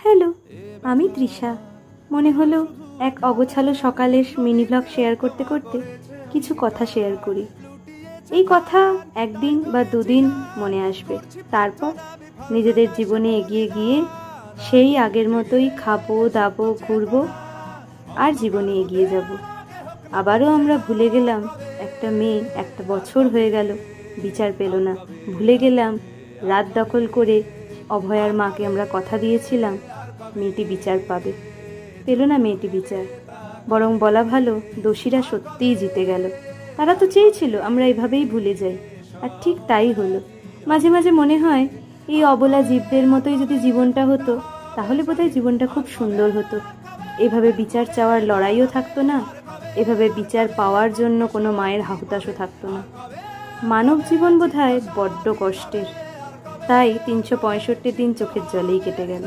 Hello, আমি তৃষা। মনে হলো এক অগোছালো সকালের মিনি ব্লগ শেয়ার করতে করতে কিছু কথা শেয়ার করি। এই কথা একদিন বা দুদিন মনে আসবে, তারপর নিজেদের জীবনে এগিয়ে গিয়ে সেই আগের মতোই খাবো দাবো ঘুরবো আর জীবনে এগিয়ে যাব। আবারও আমরা ভুলে গেলাম একটা মেয়ে, একটা বছর হয়ে গেল বিচার পেল না। ভুলে গেলাম রাত দখল করে অভয়ার মাকে আমরা কথা দিয়েছিলাম মেয়েটি বিচার পাবে। পেল না মেয়েটি বিচার, বরং বলা ভালো দোষীরা সত্যিই জিতে গেল। তারা তো চেয়েছিল আমরা এভাবেই ভুলে যাই, আর ঠিক তাই হলো। মাঝে মাঝে মনে হয় এই অবলা জীবদের মতোই যদি জীবনটা হতো তাহলে বোধহয় জীবনটা খুব সুন্দর হতো। এভাবে বিচার চাওয়ার লড়াইও থাকতো না, এভাবে বিচার পাওয়ার জন্য কোনো মায়ের হাহুতাশও থাকতো না। মানব জীবন বোধহয় বড্ড কষ্টের, তাই 365 দিন চোখের জলেই কেটে গেল।